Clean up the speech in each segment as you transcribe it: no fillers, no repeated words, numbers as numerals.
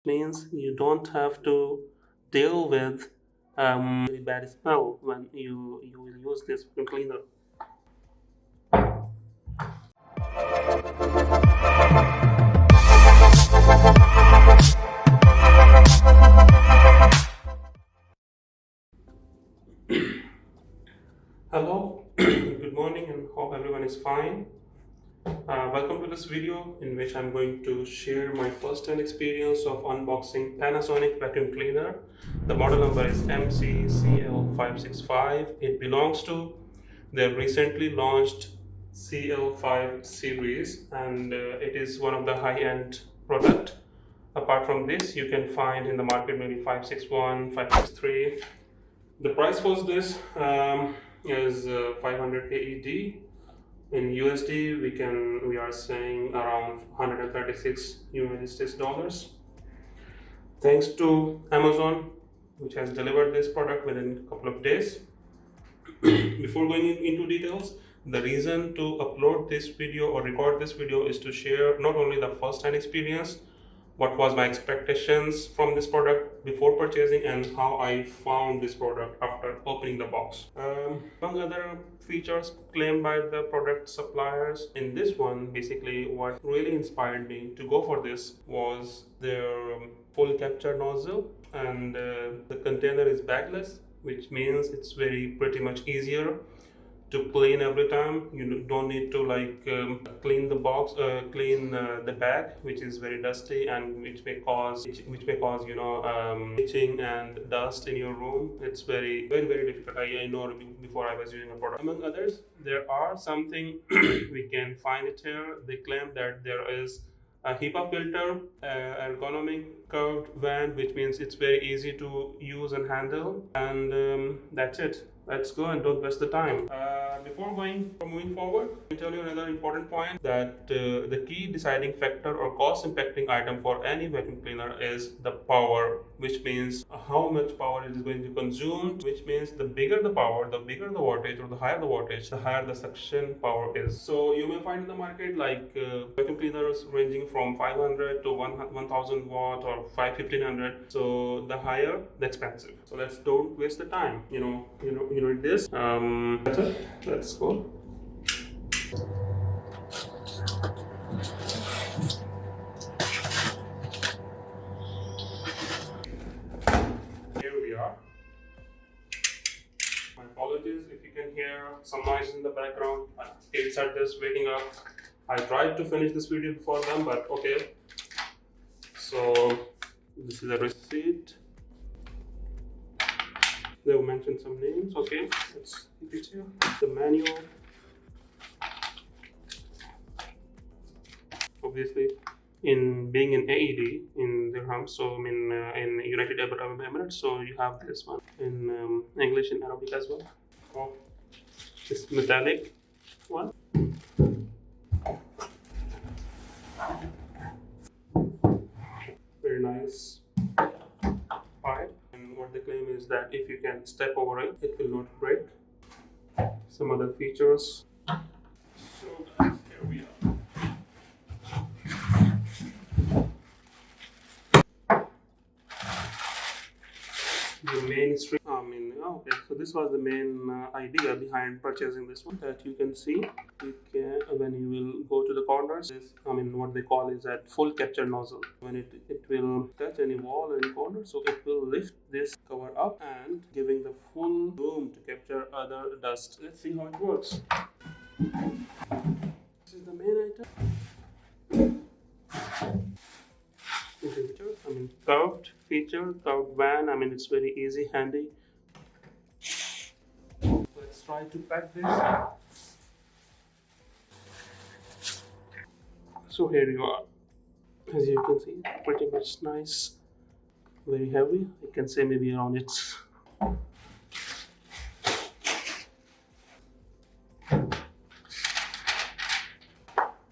Means you don't have to deal with very bad smell when you will use this vacuum cleaner. Hello, good morning, and hope everyone is fine. Welcome to this video in which I'm going to share my first-hand experience of unboxing Panasonic vacuum cleaner. The model number is MCCL565. It belongs to their recently launched CL5 series, and it is one of the high-end product. Apart from this, you can find in the market maybe 561, 563. The price for this is 500 AED. In USD, we are saying around 136 United States dollars. Thanks to Amazon, which has delivered this product within a couple of days. Before going into details, the reason to upload this video or record this video is to share not only the first-hand experience, what was my expectations from this product before purchasing, and how I found this product after opening the box. Among other features claimed by the product suppliers, in this one, basically what really inspired me to go for this was their full capture nozzle, and the container is bagless, which means it's very pretty much easier to clean every time. You don't need to clean the box, clean the bag, which is very dusty and which may cause itching and dust in your room. It's very difficult. I know before I was using a product. Among others, there are something we can find it here. They claim that there is a HEPA filter, ergonomic curved vent, which means it's very easy to use and handle. And that's it. Let's go and don't waste the time. Before moving forward, let me tell you another important point that the key deciding factor or cost impacting item for any vacuum cleaner is the power, which means how much power it is going to consume, which means the bigger the power, the bigger the wattage, or the higher the wattage, the higher the suction power is. So you may find in the market vacuum cleaners ranging from 500 to 1000 watt or 1500. So the higher, the expensive. So let's don't waste the time. You know this. That's it. Let's go. Here we are. My apologies if you can hear some noise in the background. My kids are just waking up. I tried to finish this video before them, but okay. So this is a receipt. They will mention some names. Okay, let's keep it here. The manual. Obviously, in being in AED in Dirham, so I mean in United Arab Emirates, so you have this one in English and Arabic as well. Oh, this metallic one. Very nice pipe. And what they claim is that if you can step over it, it will not break. Some other features. So guys, here we are. The main stream. Okay. So this was the main idea behind purchasing this one. That you can see, you can when you will go to the corners. What they call is that full capture nozzle. When it will touch any wall or any corner, so it will lift this cover up and giving the full room to capture other dust. Let's see how it works. This is the main item. Curved feature, curved van. It's very easy, handy. Let's try to pack this. So here you are. As you can see, pretty much nice, very heavy. I can say maybe around its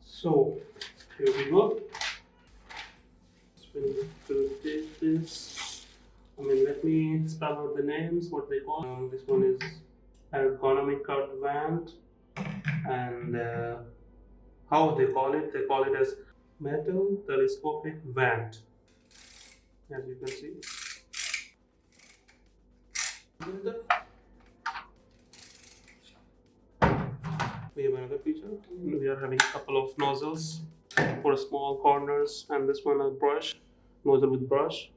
so here we go. To take this, let me spell out the names, what they call. This one is ergonomic curved vent, and how they call it as metal telescopic vent. as you can see. We have another feature. We are having a couple of nozzles for small corners, and this one a brush, nozzle with brush.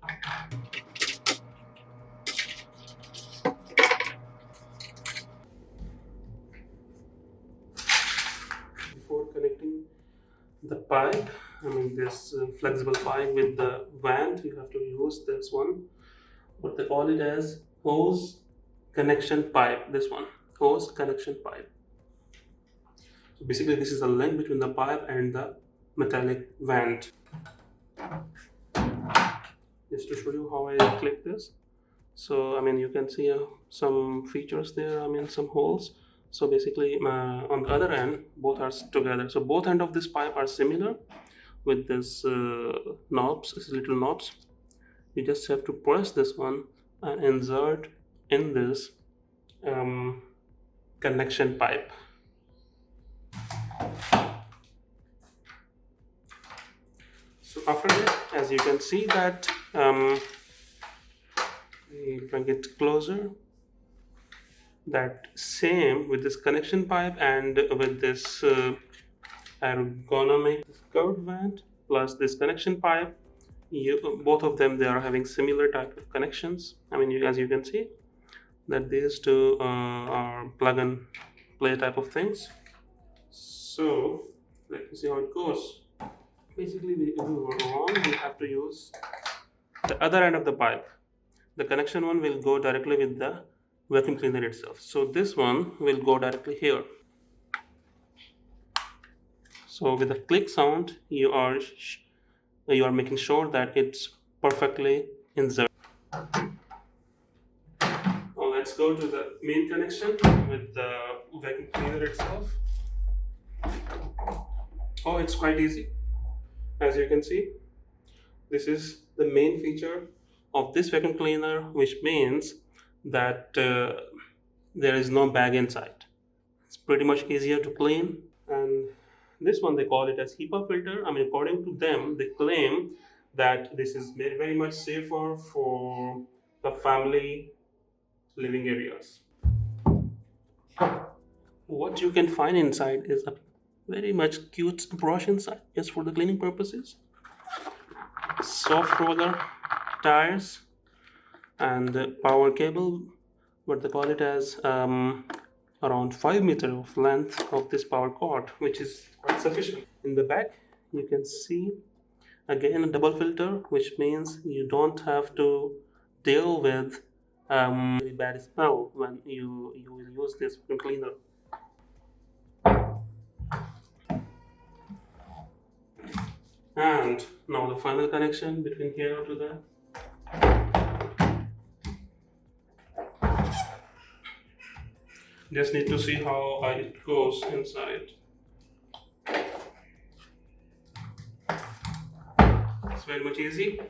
Before connecting the pipe, I mean this flexible pipe with the vent, you have to use this one, what they call it as hose connection pipe. This one, hose connection pipe. So basically this is the link between the pipe and the metallic vent. Just to show you how I clip this. So I mean you can see some features there, I mean some holes. So basically on the other end both are together, so both end of this pipe are similar with this knobs, these little knobs. You just have to press this one and insert in this connection pipe. So after that, as you can see that we bring it closer, that same with this connection pipe and with this ergonomic curved vent plus this connection pipe, both of them, they are having similar type of connections. I mean as you can see that these two are plug and play type of things. So let me see how it goes. Basically if we were wrong, we have to use the other end of the pipe. The connection one will go directly with the vacuum cleaner itself, so this one will go directly here. So with the click sound you are making sure that it's perfectly inserted. Now let's go to the main connection with the vacuum cleaner itself. Oh, it's quite easy. As you can see, this is the main feature of this vacuum cleaner, which means that there is no bag inside. It's pretty much easier to clean. And this one they call it as HEPA filter. I mean according to them, they claim that this is very, very much safer for the family living areas. What you can find inside is a very much cute brush inside, just for the cleaning purposes, soft roller tires, and power cable, what they call it as around 5 meters of length of this power cord, which is quite sufficient. In the back you can see again a double filter, which means you don't have to deal with very bad smell when you will use this vacuum cleaner. And now the final connection between here to there. Just need to see how it goes inside. It's very much easy.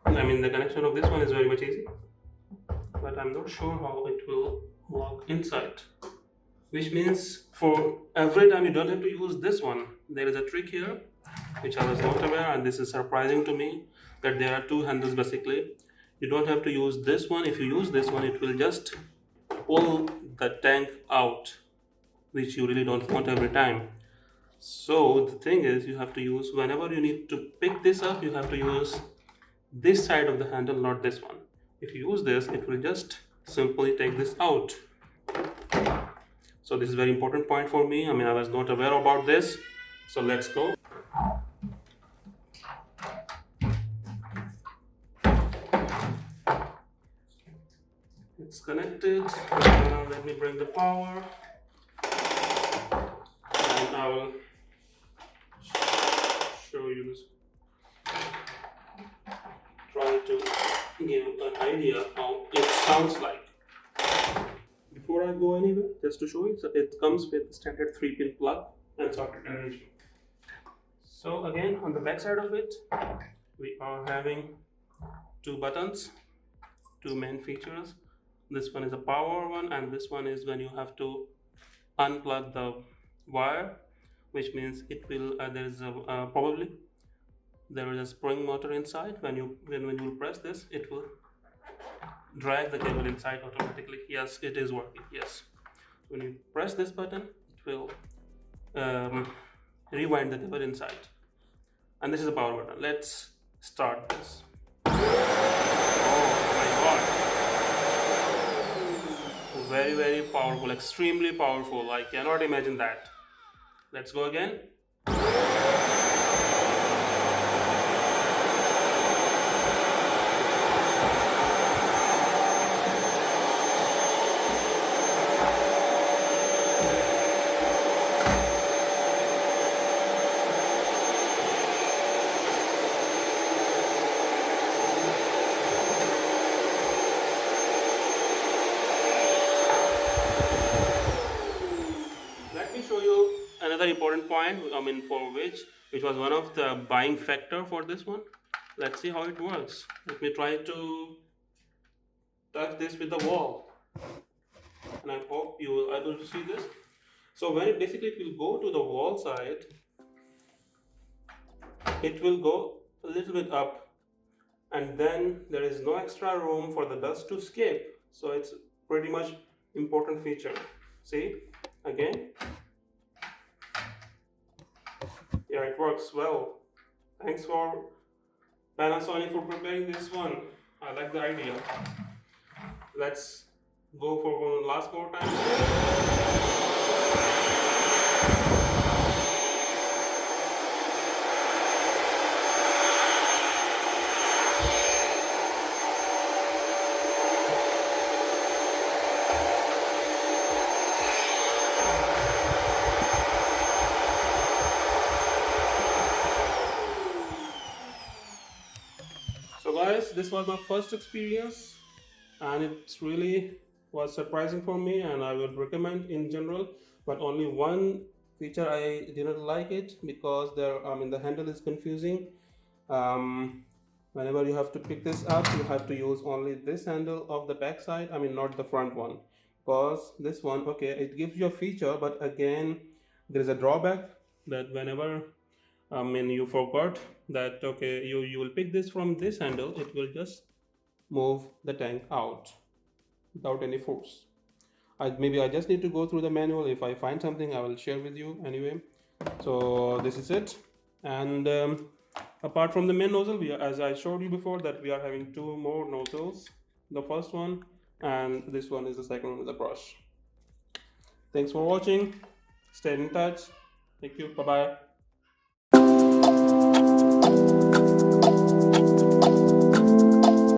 I mean the connection of this one is very much easy, but I'm not sure how it will work inside. Which means for every time you don't have to use this one. There is a trick here which I was not aware, and this is surprising to me, that there are two handles basically. You don't have to use this one. If you use this one, it will just pull the tank out, which you really don't want every time. So the thing is, you have to use, whenever you need to pick this up, you have to use this side of the handle, not this one. If you use this, it will just simply take this out. So this is a very important point for me. I mean I was not aware about this. So let's go. It's connected. Let me bring the power, and I will show you this. Try to give an idea how it sounds like. Before I go anywhere, just to show you, so it comes with standard 3-pin plug and socket arrangement. So again, on the back side of it, we are having two buttons, two main features. This one is a power one, and this one is when you have to unplug the wire, which means it will there is a probably there is a spring motor inside. When you press this, it will drag the cable inside automatically. Yes, it is working. Yes, when you press this button, it will rewind the cable inside. And this is the power button. Let's start this. Oh my god, very, very powerful, extremely powerful. I cannot imagine that. Let's go again. Let me show you another important point, which was one of the buying factor for this one. Let's see how it works. Let me try to touch this with the wall, and I hope you will able to see this. So when it basically it will go to the wall side, it will go a little bit up, and then there is no extra room for the dust to escape. So it's pretty much important feature. See again. Yeah, it works well. Thanks for Panasonic for preparing this one. I like the idea. Let's go for one last more time. So guys, this was my first experience, and it really was surprising for me, and I would recommend in general. But only one feature I didn't like it, because the handle is confusing. um, Whenever you have to pick this up, you have to use only this handle of the back side, not the front one, because this one, okay, it gives you a feature, but again there is a drawback that whenever you forgot that, okay, you will pick this from this handle, it will just move the tank out without any force. Maybe I just need to go through the manual. If I find something, I will share with you anyway. So this is it. And apart from the main nozzle, as I showed you before, that we are having two more nozzles. The first one, and this one is the second one with the brush. Thanks for watching. Stay in touch. Thank you. Bye bye.